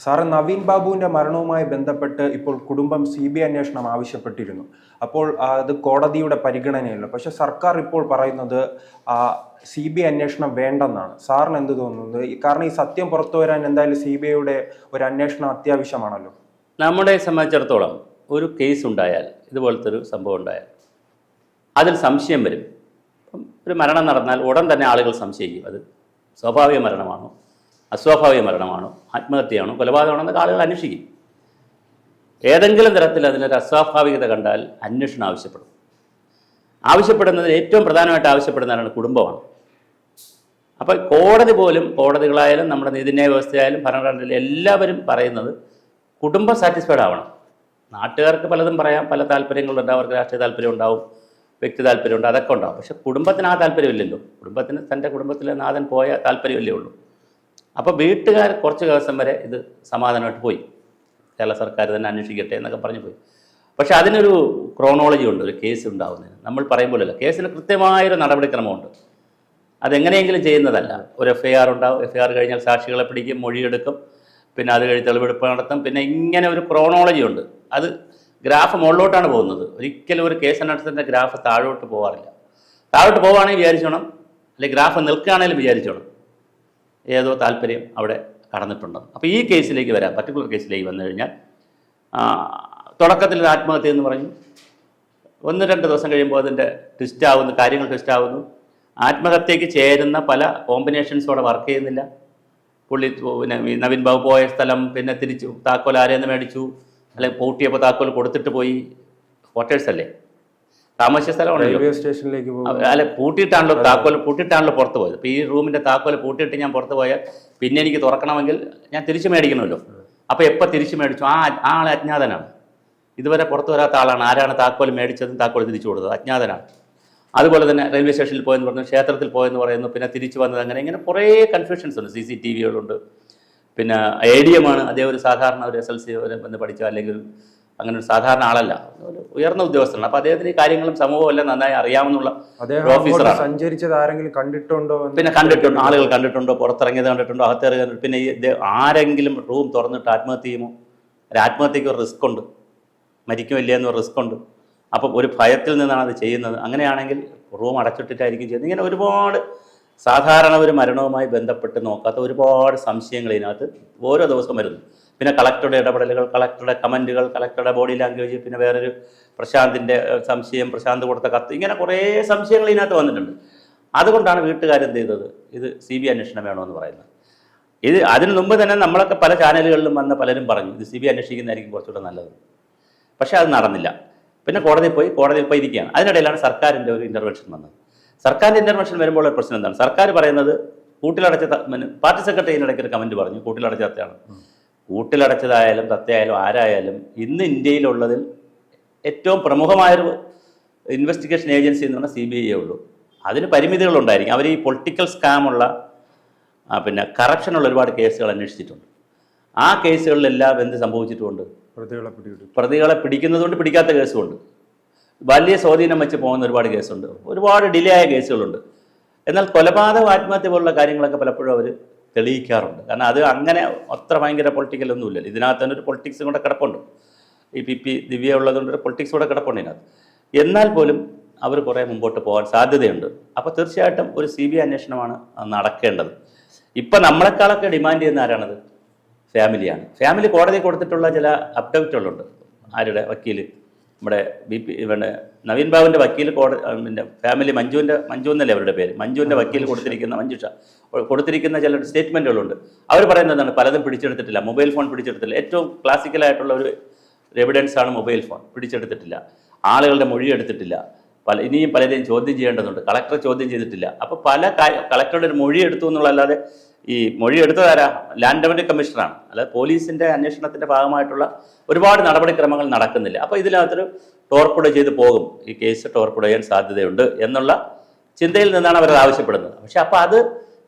Sir Naveen ബാബുവിന്റെ മരണവുമായി ബന്ധപ്പെട്ട് ഇപ്പോൾ കുടുംബം CBI അന്വേഷണം ആവശ്യപ്പെട്ടിരുന്നു. അപ്പോൾ അത് കോടതിയുടെ പരിഗണനയല്ല. പക്ഷെ സർക്കാർ ഇപ്പോൾ പറയുന്നത് CBI അന്വേഷണം വേണ്ടെന്നാണ്. സാറിന് എന്ത് തോന്നുന്നത്? കാരണം ഈ സത്യം പുറത്തു വരാൻ എന്തായാലും CBIയുടെ ഒരു അന്വേഷണം അത്യാവശ്യമാണല്ലോ. നമ്മളെ സംബന്ധിച്ചിടത്തോളം ഒരു കേസ് ഉണ്ടായാൽ, ഇതുപോലത്തെ ഒരു സംഭവം ഉണ്ടായാൽ അതിൽ സംശയം വരും. ഒരു മരണം നടന്നാൽ ഉടൻ തന്നെ ആളുകൾ സംശയിക്കും. അത് സ്വാഭാവിക മരണമാണോ, അസ്വാഭാവിക മരണമാണോ, ആത്മഹത്യയാണോ, കൊലപാതകമാണോ എന്നൊക്കെ ആളുകൾ അന്വേഷിക്കും. ഏതെങ്കിലും തരത്തിൽ അതിനൊരു അസ്വാഭാവികത കണ്ടാൽ അന്വേഷണം ആവശ്യപ്പെടുന്നത് ഏറ്റവും പ്രധാനമായിട്ട് ആവശ്യപ്പെടുന്നതാണ് കുടുംബമാണ്. അപ്പോൾ കോടതി പോലും, കോടതികളായാലും നമ്മുടെ നീതിന്യായ വ്യവസ്ഥയായാലും ഭരണഘടനയിലും എല്ലാവരും പറയുന്നത് കുടുംബം സാറ്റിസ്ഫൈഡ് ആവണം. നാട്ടുകാർക്ക് പലതും പറയാം, പല താല്പര്യങ്ങളുണ്ട്, അവർക്ക് രാഷ്ട്രീയ താല്പര്യം ഉണ്ടാവും, വ്യക്തി താല്പര്യമുണ്ട്, അതൊക്കെ ഉണ്ടാവും. പക്ഷെ കുടുംബത്തിന് ആ താല്പര്യമില്ലല്ലോ. കുടുംബത്തിന് തൻ്റെ കുടുംബത്തിലെ നാഥൻ പോയ താല്പര്യമല്ലേ ഉള്ളൂ. അപ്പോൾ വീട്ടുകാർ കുറച്ച് ദിവസം വരെ ഇത് സമാധാനമായിട്ട് പോയി, കേരള സർക്കാർ തന്നെ അന്വേഷിക്കട്ടെ എന്നൊക്കെ പറഞ്ഞു പോയി. പക്ഷെ അതിനൊരു ക്രോണോളജി ഉണ്ട്. ഒരു കേസ് ഉണ്ടാവുന്നതിന് നമ്മൾ പറയുമ്പോഴല്ല, കേസിന് കൃത്യമായൊരു നടപടിക്രമമുണ്ട്. അതെങ്ങനെയെങ്കിലും ചെയ്യുന്നതല്ല. ഒരു FIR ഉണ്ടാവും. FIR കഴിഞ്ഞാൽ സാക്ഷികളെ പിടിക്കും, മൊഴിയെടുക്കും, പിന്നെ അത് കഴിഞ്ഞ് തെളിവെടുപ്പ് നടത്തും. പിന്നെ ഇങ്ങനെ ഒരു ക്രോണോളജി ഉണ്ട്. അത് ഗ്രാഫ് മുകളിലോട്ടാണ് പോകുന്നത്. ഒരിക്കലും ഒരു കേസ് അന്വേഷണത്തിൻ്റെ ഗ്രാഫ് താഴോട്ട് പോകാറില്ല. താഴോട്ട് പോവുകയാണെങ്കിൽ വിചാരിച്ചോണം, അല്ലെങ്കിൽ ഗ്രാഫ് നിൽക്കുകയാണെങ്കിലും വിചാരിച്ചോണം ഏതോ താല്പര്യം അവിടെ കടന്നിട്ടുണ്ടെന്ന്. അപ്പോൾ ഈ കേസിലേക്ക് വരാം, പർട്ടിക്കുലർ കേസിലേക്ക് വന്നു കഴിഞ്ഞാൽ തുടക്കത്തിൽ ആത്മഹത്യ എന്ന് പറഞ്ഞു. 1-2 ദിവസം കഴിയുമ്പോൾ അതിൻ്റെ ട്വിസ്റ്റാവുന്നു, കാര്യങ്ങൾ ട്വിസ്റ്റാവുന്നു. ആത്മഹത്യക്ക് ചേരുന്ന പല കോമ്പിനേഷൻസോടെ വർക്ക് ചെയ്യുന്നില്ല. പുള്ളി പിന്നെ നവീൻ ബാബു പോയ സ്ഥലം, പിന്നെ തിരിച്ചു താക്കോൽ ആരെയെന്ന് മേടിച്ചു, അല്ലെങ്കിൽ പൂട്ടിയപ്പോൾ താക്കോൽ കൊടുത്തിട്ട് പോയി. ക്വാർട്ടേഴ്സ് അല്ലേ, താമസിച്ച സ്ഥലമാണല്ലോ, റെയിൽവേ സ്റ്റേഷനിലേക്ക് അല്ല പൂട്ടിയിട്ടാണല്ലോ പുറത്ത് പോയത്. അപ്പോൾ ഈ റൂമിൻ്റെ താക്കോൽ പൂട്ടിയിട്ട് ഞാൻ പുറത്ത് പോയാൽ പിന്നെ എനിക്ക് തുറക്കണമെങ്കിൽ ഞാൻ തിരിച്ചു മേടിക്കണമല്ലോ. അപ്പോൾ എപ്പോൾ തിരിച്ചു മേടിച്ചു? ആ ആൾ അജ്ഞാതനാണ്, ഇതുവരെ പുറത്ത് വരാത്ത ആളാണ്. ആരാണ് താക്കോൽ മേടിച്ചതും താക്കോൽ തിരിച്ചു കൊടുത്തത്? അജ്ഞാതനാണ്. അതുപോലെ തന്നെ റെയിൽവേ സ്റ്റേഷനിൽ പോയെന്ന് പറഞ്ഞു, ക്ഷേത്രത്തിൽ പോയെന്ന് പറയുന്നു, പിന്നെ തിരിച്ചു വന്നത് അങ്ങനെ ഇങ്ങനെ കുറേ കൺഫ്യൂഷൻസ് ഉണ്ട്. CCTVകളുണ്ട്. പിന്നെ ADM ആണ് അദ്ദേഹം. ഒരു സാധാരണ ഒരു SLC എന്ന് പഠിച്ച, അല്ലെങ്കിൽ അങ്ങനെ ഒരു സാധാരണ ആളല്ല, ഒരു ഉയർന്ന ഉദ്യോഗസ്ഥനാണ്. അപ്പോൾ അദ്ദേഹത്തിന് ഈ കാര്യങ്ങളും സമൂഹവും എല്ലാം നന്നായി അറിയാവുന്ന ഓഫീസറാണ്. സഞ്ചരിച്ചത് ആരെങ്കിലും കണ്ടിട്ടുണ്ടോ? പിന്നെ കണ്ടിട്ടുണ്ടോ, ആളുകൾ കണ്ടിട്ടുണ്ടോ, പുറത്തിറങ്ങിയത് കണ്ടിട്ടുണ്ടോ, അകത്തേറി കണ്ടിട്ടുണ്ടോ? പിന്നെ ആരെങ്കിലും റൂം തുറന്നിട്ട് ആത്മഹത്യ ചെയ്യുമോ? ഒരു ആത്മഹത്യക്ക് ഒരു റിസ്ക് ഉണ്ട്, മരിക്കുമില്ല എന്നൊരു റിസ്ക് ഉണ്ട്. അപ്പം ഒരു ഭയത്തിൽ നിന്നാണ് അത് ചെയ്യുന്നത്. അങ്ങനെയാണെങ്കിൽ റൂം അടച്ചിട്ടിട്ടായിരിക്കും ചെയ്യുന്നത്. ഇങ്ങനെ ഒരുപാട് സാധാരണ ഒരു മരണവുമായി ബന്ധപ്പെട്ട് നോക്കാത്ത ഒരുപാട് സംശയങ്ങൾ ഇതിനകത്ത് ഓരോ ദിവസവും വരുന്നു. പിന്നെ കളക്ടറുടെ ഇടപെടലുകൾ, കളക്ടറുടെ കമൻറ്റുകൾ, കളക്ടറുടെ ബോഡി ലാംഗ്വേജ്, പിന്നെ വേറൊരു പ്രശാന്തിൻ്റെ സംശയം, പ്രശാന്ത് കൊടുത്ത കത്ത്, ഇങ്ങനെ കുറേ സംശയങ്ങൾ ഇതിനകത്ത് വന്നിട്ടുണ്ട്. അതുകൊണ്ടാണ് വീട്ടുകാരെന്ത് ചെയ്തത്, ഇത് CBI അന്വേഷണം വേണമെന്ന് പറയുന്നത്. ഇത് അതിനു മുമ്പ് തന്നെ നമ്മളൊക്കെ പല ചാനലുകളിലും വന്ന പലരും പറഞ്ഞു ഇത് CBI അന്വേഷിക്കുന്നതായിരിക്കും കുറച്ചുകൂടെ നല്ലത്. പക്ഷേ അത് നടന്നില്ല. പിന്നെ കോടതിയിൽ പോയി ഇരിക്കുകയാണ്. അതിനിടയിലാണ് സർക്കാരിൻ്റെ ഒരു ഇൻ്റർവെൻഷൻ വന്നത്. സർക്കാരിൻ്റെ ഇൻ്റർവെൻഷൻ വരുമ്പോൾ പ്രശ്നം എന്താണ്? സർക്കാർ പറയുന്നത് കൂട്ടിലടച്ച, പാർട്ടി സെക്രട്ടറിയിനിടയ്ക്ക് ഒരു കമൻറ്റ് പറഞ്ഞു, കൂട്ടിലടച്ച തത്തയാണ്. കൂട്ടിലടച്ചതായാലും തത്തയായാലും ആരായാലും ഇന്ന് ഇന്ത്യയിലുള്ളതിൽ ഏറ്റവും പ്രമുഖമായൊരു ഇൻവെസ്റ്റിഗേഷൻ ഏജൻസി എന്ന് പറഞ്ഞാൽ CBI ഉള്ളൂ. അതിന് പരിമിതികളുണ്ടായിരിക്കും. അവർ ഈ പൊളിറ്റിക്കൽ സ്കാമുള്ള, പിന്നെ കറപ്ഷനുള്ള ഒരുപാട് കേസുകൾ അന്വേഷിച്ചിട്ടുണ്ട്. ആ കേസുകളിലെല്ലാം എന്ത് സംഭവിച്ചിട്ടുമുണ്ട്? പ്രതികളെ പിടിക്കുന്നതുകൊണ്ട്, പിടിക്കാത്ത കേസുമുണ്ട്. വലിയ സ്വാധീനം വെച്ച് പോകുന്ന ഒരുപാട് കേസുണ്ട്. ഒരുപാട് ഡിലേ ആയ കേസുകളുണ്ട്. എന്നാൽ കൊലപാതക, ആത്മഹത്യ പോലുള്ള കാര്യങ്ങളൊക്കെ പലപ്പോഴും അവർ തെളിയിക്കാറുണ്ട്. കാരണം അത് അങ്ങനെ അത്ര ഭയങ്കര പൊളിറ്റിക്കലൊന്നുമില്ലല്ലോ. ഇതിനകത്ത് തന്നെ ഒരു പൊളിറ്റിക്സും കൂടെ കിടപ്പുണ്ട്. ഈ PP ദിവ്യ ഉള്ളതുകൊണ്ട് ഒരു പൊളിറ്റിക്സ് കൂടെ കിടപ്പുണ്ട് ഇതിനകത്ത്. എന്നാൽ പോലും അവർ കുറേ മുമ്പോട്ട് പോകാൻ സാധ്യതയുണ്ട്. അപ്പോൾ തീർച്ചയായിട്ടും ഒരു CBI അന്വേഷണമാണ് നടക്കേണ്ടത്. ഇപ്പം നമ്മളെക്കാളൊക്കെ ഡിമാൻഡ് ചെയ്യുന്ന ആരാണത്? ഫാമിലിയാണ്. ഫാമിലി കോടതി കൊടുത്തിട്ടുള്ള ചില അപ്ഡേറ്റുകളുണ്ട്. ആരുടെ വക്കീൽ, നമ്മുടെ പിന്നെ നവീൻ ബാബുവിൻ്റെ വക്കീൽ പിന്നെ ഫാമിലി മഞ്ജു എന്നല്ലേ അവരുടെ പേര്, മഞ്ജുവിൻ്റെ വക്കീൽ കൊടുത്തിരിക്കുന്ന ചില സ്റ്റേറ്റ്മെൻറ്റുകളുണ്ട്. അവർ പറയുന്നതാണ് പലതും പിടിച്ചെടുത്തിട്ടില്ല, മൊബൈൽ ഫോൺ പിടിച്ചെടുത്തില്ല. ഏറ്റവും ക്ലാസിക്കലായിട്ടുള്ള ഒരു എവിഡൻസാണ് മൊബൈൽ ഫോൺ പിടിച്ചെടുത്തിട്ടില്ല, ആളുകളുടെ മൊഴി എടുത്തിട്ടില്ല, ഇനിയും പലരെയും ചോദ്യം ചെയ്യേണ്ടതുണ്ട്, കളക്ടർ ചോദ്യം ചെയ്തിട്ടില്ല. അപ്പോൾ പല കളക്ടറുടെ ഒരു മൊഴി എടുത്തു എന്നുള്ളതല്ലാതെ ഈ മൊഴി എടുത്തതാരാ? Land revenue കമ്മീഷണറാണ്. അല്ലാതെ പോലീസിൻ്റെ അന്വേഷണത്തിൻ്റെ ഭാഗമായിട്ടുള്ള ഒരുപാട് നടപടിക്രമങ്ങൾ നടക്കുന്നില്ല. അപ്പോൾ ഇതിനകത്തൊരു ടോർപ്പിഡോ ചെയ്ത് പോകും, ഈ കേസ് ടോർപ്പിഡോ ചെയ്യാൻ സാധ്യതയുണ്ട് എന്നുള്ള ചിന്തയിൽ നിന്നാണ് അവരത് ആവശ്യപ്പെടുന്നത്. പക്ഷെ അപ്പോൾ അത്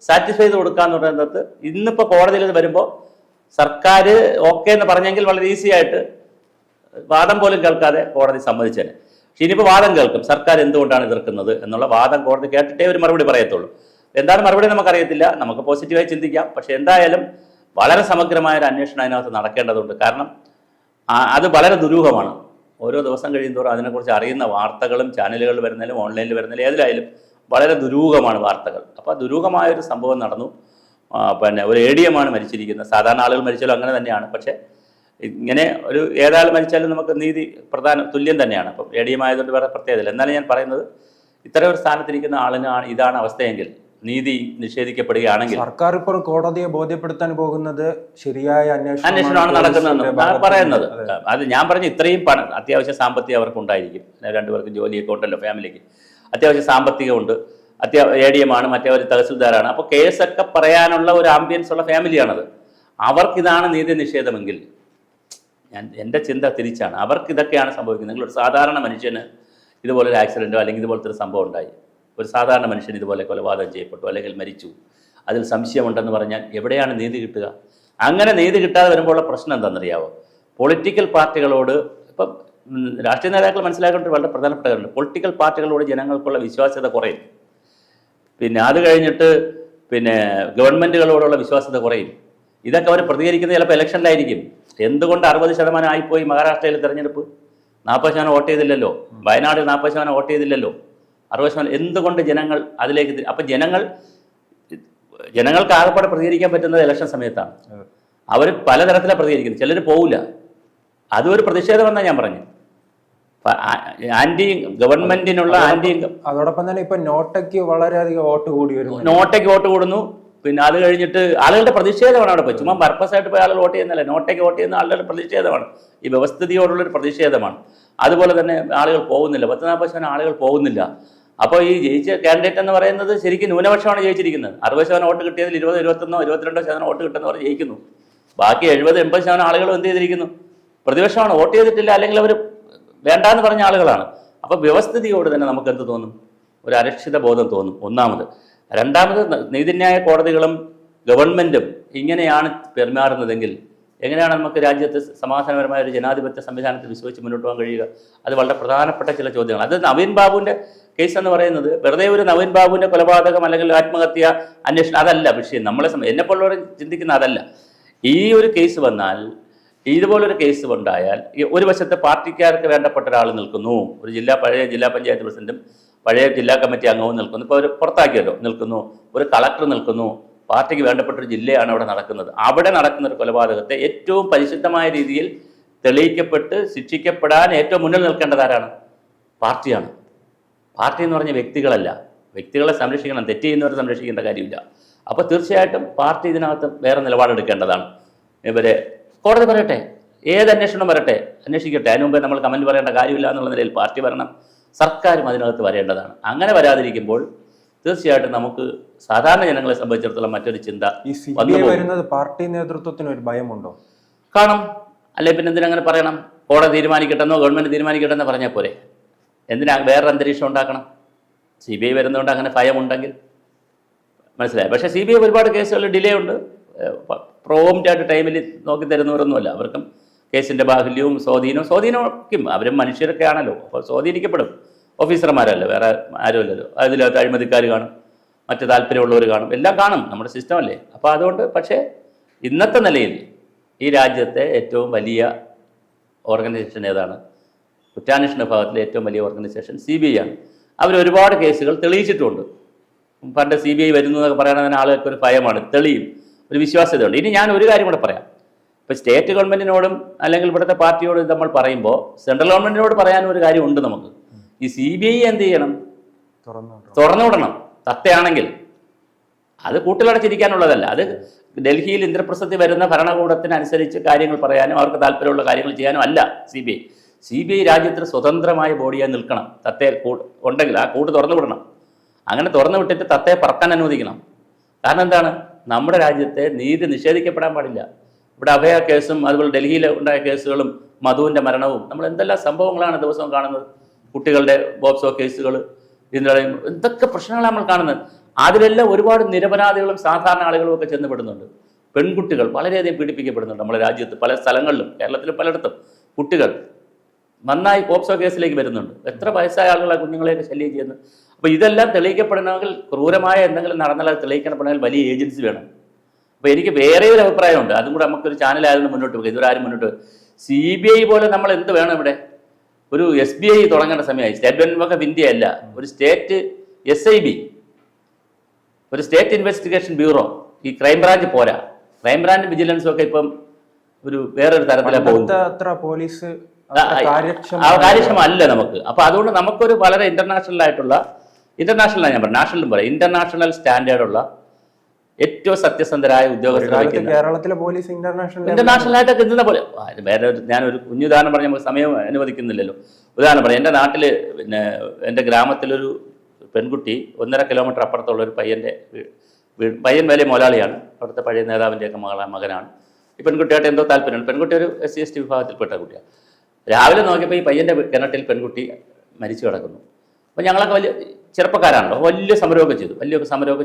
സാറ്റിസ്ഫൈ ചെയ്ത് കൊടുക്കാന്ന് പറയുന്നത് ഇന്നിപ്പോൾ കോടതിയിൽ ഇത് വരുമ്പോൾ സർക്കാർ ഓക്കെ എന്ന് പറഞ്ഞെങ്കിൽ വളരെ ഈസി ആയിട്ട് വാദം പോലും കേൾക്കാതെ കോടതി സമ്മതിച്ചേനെ. പക്ഷെ ഇനിയിപ്പോൾ വാദം കേൾക്കും, സർക്കാർ എന്തുകൊണ്ടാണ് എതിർക്കുന്നത് എന്നുള്ള വാദം കോടതി കേട്ടിട്ടേ ഒരു മറുപടി പറയത്തുള്ളൂ. എന്താണ് മറുപടി നമുക്കറിയത്തില്ല, നമുക്ക് പോസിറ്റീവായി ചിന്തിക്കാം. പക്ഷെ എന്തായാലും വളരെ സമഗ്രമായ ഒരു അന്വേഷണം അതിനകത്ത് നടക്കേണ്ടതുണ്ട്. കാരണം അത് വളരെ ദുരൂഹമാണ്. ഓരോ ദിവസം കഴിയുന്തോറും അതിനെക്കുറിച്ച് അറിയുന്ന വാർത്തകളും ചാനലുകളിൽ വരുന്നതിലും ഓൺലൈനിൽ വരുന്നതിലും ഏതിലായാലും വളരെ ദുരൂഹമാണ് വാർത്തകൾ. അപ്പോൾ ദുരൂഹമായൊരു സംഭവം നടന്നു. പിന്നെ ഒരു ADM ആണ് മരിച്ചിരിക്കുന്നത്. സാധാരണ ആളുകൾ മരിച്ചാലും അങ്ങനെ തന്നെയാണ്. പക്ഷേ ഇങ്ങനെ ഒരു ഏതാൾ മരിച്ചാലും നമുക്ക് നീതി തുല്യം തന്നെയാണ്. അപ്പം ADM ആയതുകൊണ്ട് വേറെ പ്രത്യേകതയില്ല. എന്നാലും ഞാൻ പറയുന്നത്, ഇത്തരം ഒരു സ്ഥാനത്തിരിക്കുന്ന ആളിനാണ് ഇതാണ് അവസ്ഥയെങ്കിൽ, നീതി നിഷേധിക്കപ്പെടുകയാണെങ്കിൽ, സർക്കാർ ഇപ്പോൾ കോടതിയെ ബോധ്യപ്പെടുത്താൻ പോകുന്നത് ശരിയായ അന്വേഷണമാണ് നടക്കുന്നതെന്ന് പറയുന്നത്. അത് ഞാൻ പറഞ്ഞ ഇത്രയും പണം, അത്യാവശ്യം സാമ്പത്തികം അവർക്ക് ഉണ്ടായിരിക്കും. രണ്ടുപേർക്കും ജോലിയൊക്കെ ഉണ്ടല്ലോ, ഫാമിലിക്ക് അത്യാവശ്യം സാമ്പത്തികമുണ്ട്. ADM ആണ്, മറ്റേ ഒരു തഹസിൽദാരാണ്. അപ്പോൾ കേസൊക്കെ പറയാനുള്ള ഒരു ആംബിയൻസ് ഉള്ള ഫാമിലിയാണത്. അവർക്കിതാണ് നീതി നിഷേധമെങ്കിൽ, എൻ്റെ ചിന്ത തിരിച്ചാണ്. അവർക്ക് ഇതൊക്കെയാണ് സംഭവിക്കുന്നത്. നിങ്ങളൊരു സാധാരണ മനുഷ്യന് ഇതുപോലൊരു ആക്സിഡൻറ്റോ അല്ലെങ്കിൽ ഇതുപോലത്തെ ഒരു സംഭവം ഉണ്ടായി, ഒരു സാധാരണ മനുഷ്യൻ ഇതുപോലെ കൊലപാതകം ചെയ്യപ്പെട്ടു അല്ലെങ്കിൽ മരിച്ചു, അതിൽ സംശയമുണ്ടെന്ന് പറഞ്ഞാൽ എവിടെയാണ് നീതി കിട്ടുക? അങ്ങനെ നീതി കിട്ടാതെ വരുമ്പോഴുള്ള പ്രശ്നം എന്താണെന്നറിയാവോ? പൊളിറ്റിക്കൽ പാർട്ടികളോട്, ഇപ്പം രാഷ്ട്രീയ നേതാക്കൾ മനസ്സിലാക്കേണ്ട വളരെ പ്രധാനപ്പെട്ട കാര്യമുണ്ട്. പൊളിറ്റിക്കൽ പാർട്ടികളോട് ജനങ്ങൾക്കുള്ള വിശ്വാസ്യത കുറയും. പിന്നെ അത് കഴിഞ്ഞിട്ട് ഗവൺമെൻറ്റുകളോടുള്ള വിശ്വാസ്യത കുറയും. ഇതൊക്കെ അവർ പ്രതികരിക്കുന്നത് ചിലപ്പോൾ ഇലക്ഷനിലായിരിക്കും. എന്തുകൊണ്ട് 60% ആയിപ്പോയി മഹാരാഷ്ട്രയിൽ തിരഞ്ഞെടുപ്പ്? 40% വോട്ട് ചെയ്തില്ലല്ലോ. വയനാട് 40% വോട്ട് ചെയ്തില്ലല്ലോ. 60% എന്തുകൊണ്ട് ജനങ്ങൾ അതിലേക്ക്? അപ്പം ജനങ്ങൾക്ക് ആകെപ്പാടെ പ്രതികരിക്കാൻ പറ്റുന്നത് ഇലക്ഷൻ സമയത്താണ്. അവർ പലതരത്തിലാണ് പ്രതികരിക്കുന്നത്. ചിലർ പോവില്ല. അതും ഒരു പ്രതിഷേധമെന്നാണ് ഞാൻ പറഞ്ഞു. ആന്റി ഗവൺമെന്റിനുള്ള ആന്റി, അതോടൊപ്പം തന്നെ ഇപ്പൊ നോട്ടയ്ക്ക് വളരെയധികം വോട്ട് കൂടി വരും. നോട്ടയ്ക്ക് വോട്ട് കൂടുന്നു. പിന്നെ അത് കഴിഞ്ഞിട്ട് ആളുകളുടെ പ്രതിഷേധമാണ് അവിടെ പോയി. ചുമ്മാ പർപ്പസായിട്ട് പോയി ആളുകൾ വോട്ട് ചെയ്യുന്നതല്ല, നോട്ടയ്ക്ക് വോട്ട് ചെയ്യുന്ന ആളുകളുടെ പ്രതിഷേധമാണ്. ഈ വ്യവസ്ഥിതിയോടുള്ളൊരു പ്രതിഷേധമാണ്. അതുപോലെ തന്നെ ആളുകൾ പോകുന്നില്ല. 40% ആളുകൾ പോകുന്നില്ല. അപ്പോൾ ഈ ജയിച്ച കാൻഡിഡേറ്റ് എന്ന് പറയുന്നത് ശരിക്കും ന്യൂനപക്ഷമാണ് ജയിച്ചിരിക്കുന്നത്. 60% വോട്ട് കിട്ടിയതിൽ 20, 21, 22% വോട്ട് കിട്ടുന്നവർ ജയിക്കുന്നു. ബാക്കി 70, 80% ആളുകളും എന്ത് ചെയ്തിരിക്കുന്നു? പ്രതിപക്ഷമാണ്, വോട്ട് ചെയ്തിട്ടില്ല, അല്ലെങ്കിൽ അവർ വേണ്ടാന്ന് പറഞ്ഞ ആളുകളാണ്. അപ്പോൾ വ്യവസ്ഥിതിയോട് തന്നെ നമുക്ക് എന്ത് തോന്നും? ഒരു അരക്ഷിത ബോധം തോന്നും, ഒന്നാമത്. രണ്ടാമത്, നീതിന്യായ കോടതികളും ഗവൺമെൻറ്റും ഇങ്ങനെയാണ് പെരുമാറുന്നതെങ്കിൽ എങ്ങനെയാണ് നമുക്ക് രാജ്യത്ത് സമാധാനപരമായ ഒരു ജനാധിപത്യ സംവിധാനത്തിൽ വിശ്വസിച്ച് മുന്നോട്ട് പോകാൻ കഴിയുക? അത് വളരെ പ്രധാനപ്പെട്ട ചില ചോദ്യങ്ങൾ. അത് നവീൻ ബാബുവിൻ്റെ കേസ് എന്ന് പറയുന്നത് വെറുതെ ഒരു നവീൻ ബാബുവിൻ്റെ കൊലപാതകം അല്ലെങ്കിൽ ആത്മഹത്യ അന്വേഷണം അതല്ല വിഷയം. എന്നെപ്പോലുള്ളവർ ചിന്തിക്കുന്ന അതല്ല. ഈ ഒരു കേസ് വന്നാൽ, ഇതുപോലൊരു കേസ് ഉണ്ടായാൽ, ഒരു വശത്തെ പാർട്ടിക്കാർക്ക് വേണ്ടപ്പെട്ട ഒരാൾ നിൽക്കുന്നു, ഒരു പഴയ ജില്ലാ പഞ്ചായത്ത് പ്രസിഡന്റും പഴയ ജില്ലാ കമ്മിറ്റി അംഗവും നിൽക്കുന്നു. ഇപ്പോൾ അവർ പുറത്താക്കിയല്ലോ, നിൽക്കുന്നു. ഒരു കളക്ടർ നിൽക്കുന്നു. പാർട്ടിക്ക് വേണ്ടപ്പെട്ടൊരു ജില്ലയാണ് അവിടെ നടക്കുന്നത്. അവിടെ നടക്കുന്ന ഒരു കൊലപാതകത്തെ ഏറ്റവും പരിശുദ്ധമായ രീതിയിൽ തെളിയിക്കപ്പെട്ട് ശിക്ഷിക്കപ്പെടാൻ ഏറ്റവും മുന്നിൽ നിൽക്കേണ്ടത് ആരാണ്? പാർട്ടിയാണ്. പാർട്ടി എന്ന് പറഞ്ഞ വ്യക്തികളല്ല. വ്യക്തികളെ സംരക്ഷിക്കണം, തെറ്റ് ചെയ്യുന്നവരെ സംരക്ഷിക്കേണ്ട കാര്യമില്ല. അപ്പോൾ തീർച്ചയായിട്ടും പാർട്ടി ഇതിനകത്ത് വേറെ നിലപാടെടുക്കേണ്ടതാണ്. ഇവരെ കോടതി പറയട്ടെ, ഏത് അന്വേഷണം വരട്ടെ, അന്വേഷിക്കട്ടെ. അതിന് മുമ്പേ നമ്മൾ കമൻറ്റ് പറയേണ്ട കാര്യമില്ല എന്നുള്ള നിലയിൽ പാർട്ടി വരണം, സർക്കാരും അതിനകത്ത് വരേണ്ടതാണ്. അങ്ങനെ വരാതിരിക്കുമ്പോൾ തീർച്ചയായിട്ടും നമുക്ക് സാധാരണ ജനങ്ങളെ സംബന്ധിച്ചിടത്തോളം മറ്റൊരു ചിന്ത വരുന്നത്. പാർട്ടി നേതൃത്വത്തിന് ഒരു ഭയമുണ്ടോ? കാണും. അല്ലെ പിന്നെ എന്തിനങ്ങനെ പറയണം? കോടതി തീരുമാനിക്കട്ടെന്നോ ഗവൺമെൻറ് തീരുമാനിക്കട്ടെന്നോ പറഞ്ഞാൽ പോരെ? എന്തിനാ വേറൊരു അന്തരീക്ഷം ഉണ്ടാക്കണം? CBI വരുന്നതുകൊണ്ട് അങ്ങനെ ഭയമുണ്ടെങ്കിൽ മനസ്സിലായി. പക്ഷേ CBI ഒരുപാട് കേസുകളിൽ ഡിലേ ഉണ്ട്. പ്രോംപ്റ്റായിട്ട് ടൈമിൽ നോക്കി തരുന്നവരൊന്നുമല്ല. അവർക്കും കേസിൻ്റെ ബാഹുല്യവും സ്വാധീനമൊക്കെയും അവരും മനുഷ്യരൊക്കെ ആണല്ലോ. അപ്പോൾ സ്വാധീനിക്കപ്പെടും. ഓഫീസർമാരല്ല, വേറെ ആരുമല്ലല്ലോ. അതിലകത്ത് അഴിമതിക്കാർ കാണും, മറ്റ് താല്പര്യമുള്ളവർ കാണും, എല്ലാം കാണും. നമ്മുടെ സിസ്റ്റമല്ലേ. അപ്പോൾ അതുകൊണ്ട്, പക്ഷേ ഇന്നത്തെ നിലയിൽ ഈ രാജ്യത്തെ ഏറ്റവും വലിയ ഓർഗനൈസേഷൻ ഏതാണ്? കുറ്റാന്വേഷണ വിഭാഗത്തിലെ ഏറ്റവും വലിയ ഓർഗനൈസേഷൻ CBI ആണ്. അവർ ഒരുപാട് കേസുകൾ തെളിയിച്ചിട്ടുണ്ട്. പണ്ട് CBI വരുന്നു എന്നൊക്കെ പറയണതിന് ആളുകൾക്ക് ഒരു ഭയമാണ്. തെളിയും, ഒരു വിശ്വാസ്യതയുണ്ട്. ഇനി ഞാൻ ഒരു കാര്യം കൂടെ പറയാം. ഇപ്പോൾ സ്റ്റേറ്റ് ഗവൺമെൻറ്റിനോടും അല്ലെങ്കിൽ ഇവിടുത്തെ പാർട്ടിയോടും നമ്മൾ പറയുമ്പോൾ സെൻട്രൽ ഗവൺമെൻറ്റിനോട് പറയാനും ഒരു കാര്യമുണ്ട് നമുക്ക്. ഈ CBI എന്ത് ചെയ്യണം? തുറന്നു വിടണം. തത്തയാണെങ്കിൽ അത് കൂട്ടിലടച്ചിരിക്കാനുള്ളതല്ല. അത് ഡൽഹിയിൽ ഇന്ദ്രപ്രസ്ഥത്തിൽ വരുന്ന ഭരണകൂടത്തിനനുസരിച്ച് കാര്യങ്ങൾ പറയാനും അവർക്ക് താല്പര്യമുള്ള കാര്യങ്ങൾ ചെയ്യാനും അല്ല CBI രാജ്യത്തിന് സ്വതന്ത്രമായ ബോഡിയായി നിൽക്കണം. തത്തയെ ഉണ്ടെങ്കിൽ ആ കൂട് തുറന്നു വിടണം. അങ്ങനെ തുറന്നു വിട്ടിട്ട് തത്തയെ പറക്കാൻ അനുവദിക്കണം. കാരണം എന്താണ്? നമ്മുടെ രാജ്യത്തെ നീതി നിഷേധിക്കപ്പെടാൻ പാടില്ല. ഇവിടെ അഭയ കേസും അതുപോലെ ഡൽഹിയിൽ ഉണ്ടായ കേസുകളും മധുവിൻ്റെ മരണവും നമ്മൾ എന്തെല്ലാം സംഭവങ്ങളാണ് ദിവസവും കാണുന്നത്. കുട്ടികളുടെ ബോക്സോ കേസുകൾ, എന്തൊക്കെ പ്രശ്നങ്ങളാണ് നമ്മൾ കാണുന്നത്. അതിലെല്ലാം ഒരുപാട് നിരപരാധികളും സാധാരണ ആളുകളും ഒക്കെ ചെന്നപ്പെടുന്നുണ്ട്. പെൺകുട്ടികൾ വളരെയധികം പീഡിപ്പിക്കപ്പെടുന്നുണ്ട് നമ്മുടെ രാജ്യത്ത്. പല സ്ഥലങ്ങളിലും, കേരളത്തിൽ പലയിടത്തും കുട്ടികൾ നന്നായി പോക്സോ കേസിലേക്ക് വരുന്നുണ്ട്. എത്ര വയസ്സായ ആളുകളാണ് കുഞ്ഞുങ്ങളെയൊക്കെ ശല്യം ചെയ്യുന്നത്. അപ്പോൾ ഇതെല്ലാം തെളിയിക്കപ്പെടണമെങ്കിൽ, ക്രൂരമായ എന്തെങ്കിലും നടന്നാൽ അത് തെളിയിക്കപ്പെടണമെങ്കിൽ വലിയ ഏജൻസി വേണം. അപ്പോൾ എനിക്ക് വേറെ ഒരു അഭിപ്രായമുണ്ട്, അതും കൂടെ നമുക്കൊരു ചാനലായതുകൊണ്ട് മുന്നോട്ട് പോകുക. ഇതുവരെ ആരും മുന്നോട്ട് പോകും. CBI പോലെ നമ്മൾ എന്ത് വേണം ഇവിടെ? ഒരു SBI തുടങ്ങേണ്ട സമയമായി. സ്റ്റേറ്റ് ബാങ്ക് ഓഫ് ഇന്ത്യ അല്ല, ഒരു സ്റ്റേറ്റ് SIB, ഒരു സ്റ്റേറ്റ് ഇൻവെസ്റ്റിഗേഷൻ ബ്യൂറോ. ഈ ക്രൈംബ്രാഞ്ച് പോരാ. ക്രൈംബ്രാഞ്ച് വിജിലൻസും ഒക്കെ ഇപ്പം ഒരു വേറൊരു തരത്തിലാണ് പോകുന്നത്. അത്ര പോലീസ് കാര്യക്ഷമല്ല നമുക്ക്. അപ്പോൾ അതുകൊണ്ട് നമുക്കൊരു വളരെ ഇന്റർനാഷണൽ ആയിട്ടുള്ള, ഇന്റർനാഷണൽ ഞാൻ പറഞ്ഞു, നാഷണലും പറയാം, ഇന്റർനാഷണൽ സ്റ്റാൻഡേർഡുള്ള ഏറ്റവും സത്യസന്ധരായ ഉദ്യോഗസ്ഥരാണ് കേരളത്തിലെ പോലീസ്. ഇന്റർനാഷണൽ ആയിട്ടൊക്കെ നിന്ന പോലെ വേറെ ഞാനൊരു കുഞ്ഞുദാഹരണം പറഞ്ഞാൽ നമുക്ക് സമയം അനുവദിക്കുന്നില്ലല്ലോ. ഉദാഹരണം പറയാം, എൻ്റെ നാട്ടിൽ പിന്നെ എൻ്റെ ഗ്രാമത്തിലൊരു പെൺകുട്ടി 1.5 കിലോമീറ്റർ അപ്പുറത്തുള്ള ഒരു പയ്യൻ വലിയ മുതലാളിയാണ്, അവിടുത്തെ പഴയ നേതാവിൻ്റെയൊക്കെ മകനാണ്. ഈ പെൺകുട്ടിയായിട്ട് എന്തോ താല്പര്യമാണ്. പെൺകുട്ടി ഒരു SC/ST വിഭാഗത്തിൽപ്പെട്ട കുട്ടിയാണ്. രാവിലെ നോക്കിയപ്പോൾ ഈ പയ്യൻ്റെ കിണറ്റിൽ പെൺകുട്ടി മരിച്ചു കിടക്കുന്നു. അപ്പോൾ ഞങ്ങളൊക്കെ വലിയ ചെറുപ്പക്കാരാണല്ലോ, വലിയ സമരമൊക്കെ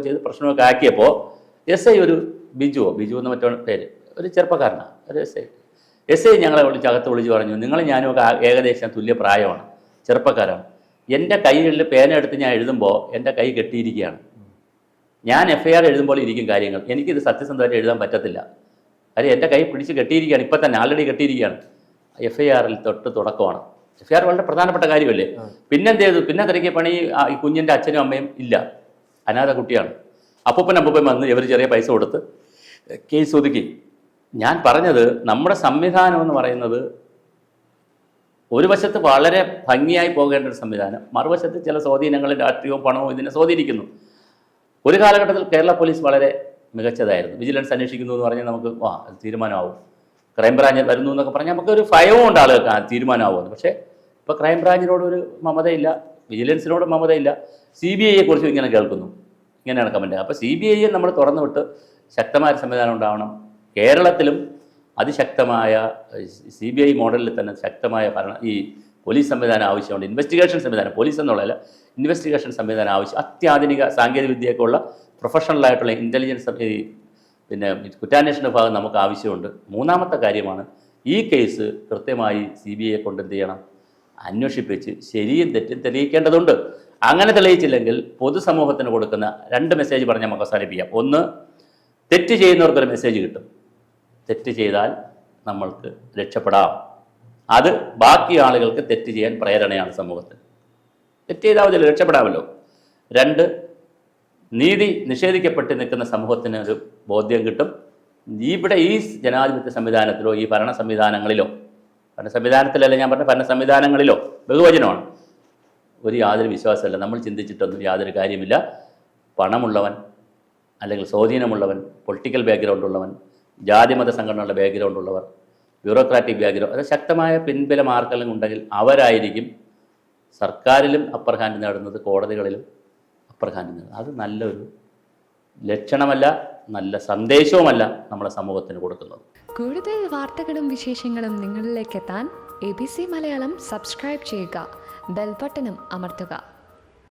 ചെയ്ത് പ്രശ്നമൊക്കെ ആക്കിയപ്പോൾ SI ഒരു ബിജു എന്ന് മറ്റോ പേര്, ഒരു ചെറുപ്പക്കാരനാണ്, ഒരു SI ഞങ്ങളെ അകത്ത് വിളിച്ച് പറഞ്ഞു, നിങ്ങൾ ഞാനും ഒക്കെ ഏകദേശം തുല്യ പ്രായമാണ്, ചെറുപ്പക്കാരാണ്. എൻ്റെ കയ്യിൽ പേന എടുത്ത് ഞാൻ എഴുതുമ്പോൾ എൻ്റെ കൈ കെട്ടിയിരിക്കുകയാണ്. ഞാൻ FIR എഴുതുമ്പോൾ ഇരിക്കും കാര്യങ്ങൾ, എനിക്കിത് സത്യസന്ധമായിട്ട് എഴുതാൻ പറ്റത്തില്ല. കാര്യം എൻ്റെ കൈ പിടിച്ച് കെട്ടിയിരിക്കുകയാണ്, ഇപ്പം തന്നെ ആൾറെഡി കെട്ടിയിരിക്കുകയാണ്. FIR-ൽ തുടക്കമാണ്. FIR വളരെ പ്രധാനപ്പെട്ട കാര്യമല്ലേ. പിന്നെന്ത് ചെയ്തു? പിന്നെ തിരക്കിയ പണി ഈ കുഞ്ഞിൻ്റെ അച്ഛനും അമ്മയും ഇല്ല, അനാഥ കുട്ടിയാണ്. അപ്പൂപ്പൻ വന്ന് ഇവർ ചെറിയ പൈസ കൊടുത്ത് കേസ് ഒതുക്കി. ഞാൻ പറഞ്ഞത് നമ്മുടെ സംവിധാനം എന്ന് പറയുന്നത് ഒരു വശത്ത് വളരെ ഭംഗിയായി പോകേണ്ട ഒരു സംവിധാനം, മറുവശത്ത് ചില സ്വാധീനങ്ങളും രാഷ്ട്രീയവും പണവും ഇതിനെ സ്വാധീനിക്കുന്നു. ഒരു കാലഘട്ടത്തിൽ കേരള പോലീസ് വളരെ മികച്ചതായിരുന്നു. വിജിലൻസ് അന്വേഷിക്കുന്നു എന്ന് പറഞ്ഞാൽ നമുക്ക് അത് തീരുമാനമാവും. ക്രൈംബ്രാഞ്ച് വരുന്നു എന്നൊക്കെ പറഞ്ഞാൽ നമുക്കൊരു ഭയവും ഉണ്ട് ആളുകൾക്ക്, തീരുമാനമാവുമെന്ന്. പക്ഷേ ഇപ്പോൾ ക്രൈംബ്രാഞ്ചിനോടൊരു മമതയില്ല, വിജിലൻസിനോട് മമതയില്ല. CBI-യെക്കുറിച്ചും ഇങ്ങനെ കേൾക്കുന്നു, ഇങ്ങനെയാണ് കമൻറ്റ്. അപ്പോൾ CBI-യെ നമ്മൾ തുറന്നു വിട്ട് ശക്തമായ സംവിധാനം ഉണ്ടാവണം. കേരളത്തിലും അതിശക്തമായ CBI മോഡലിൽ തന്നെ ശക്തമായ ഈ പോലീസ് സംവിധാനം ആവശ്യമുണ്ട്. ഇൻവെസ്റ്റിഗേഷൻ സംവിധാനം, പോലീസ് എന്നുള്ളതല്ല, ഇൻവെസ്റ്റിഗേഷൻ സംവിധാനം ആവശ്യം. അത്യാധുനിക സാങ്കേതിക വിദ്യയൊക്കെ ഉള്ള പ്രൊഫഷണലായിട്ടുള്ള ഇൻ്റലിജൻസ് പിന്നെ കുറ്റാന്വേഷണ വിഭാഗം നമുക്ക് ആവശ്യമുണ്ട്. മൂന്നാമത്തെ കാര്യമാണ്, ഈ കേസ് കൃത്യമായി CBI-യെ കൊണ്ട് എന്ത് ചെയ്യണം, അന്വേഷിപ്പിച്ച് ശരിയും തെറ്റും തെളിയിക്കേണ്ടതുണ്ട്. അങ്ങനെ തെളിയിച്ചില്ലെങ്കിൽ പൊതുസമൂഹത്തിന് കൊടുക്കുന്ന 2 മെസ്സേജ് പറഞ്ഞ് നമുക്ക് അവസാനിപ്പിക്കാം. ഒന്ന്, തെറ്റ് ചെയ്യുന്നവർക്കൊരു മെസ്സേജ് കിട്ടും, തെറ്റ് ചെയ്താൽ നമ്മൾക്ക് രക്ഷപ്പെടാം. അത് ബാക്കി ആളുകൾക്ക് തെറ്റ് ചെയ്യാൻ പ്രേരണയാണ് സമൂഹത്തിൽ. തെറ്റ് ചെയ്താൽ രക്ഷപ്പെടാമല്ലോ. 2, നീതി നിഷേധിക്കപ്പെട്ട് നിൽക്കുന്ന സമൂഹത്തിന് ഒരു ബോധ്യം കിട്ടും. ഇവിടെ ഈ ജനാധിപത്യ സംവിധാനത്തിലോ ഈ ഭരണ സംവിധാനത്തിലല്ല ഞാൻ പറഞ്ഞ ഭരണ സംവിധാനങ്ങളിലോ ബഹുവചനമാണ്, യാതൊരു വിശ്വാസമല്ല. നമ്മൾ ചിന്തിച്ചിട്ടൊന്നും യാതൊരു കാര്യമില്ല. പണമുള്ളവൻ അല്ലെങ്കിൽ സ്വാധീനമുള്ളവൻ, പൊളിറ്റിക്കൽ ബാക്ക്ഗ്രൗണ്ട് ഉള്ളവൻ, ജാതിമത സംഘടനകളുടെ ബാക്ക്ഗ്രൗണ്ട് ഉള്ളവർ, ബ്യൂറോക്രാറ്റിക് ബാക്ക്ഗ്രൗണ്ട്, അത് ശക്തമായ പിൻബലം ആർക്കെല്ലാം ഉണ്ടെങ്കിൽ അവരായിരിക്കും സർക്കാരിലും അപ്പർ ഹാൻഡ് നേടുന്നത്, കോടതികളിലും അപ്പർ ഹാൻഡ് നേടുന്നത്. അത് നല്ലൊരു ലക്ഷണമല്ല, നല്ല സന്ദേശവുമല്ല നമ്മുടെ സമൂഹത്തിന് കൊടുക്കുന്നത്. കൂടുതൽ വാർത്തകളും വിശേഷങ്ങളും നിങ്ങളിലേക്ക് എത്താൻ ABC മലയാളം സബ്സ്ക്രൈബ് ചെയ്യുക, ബെൽ ബട്ടണും അമർത്തുക.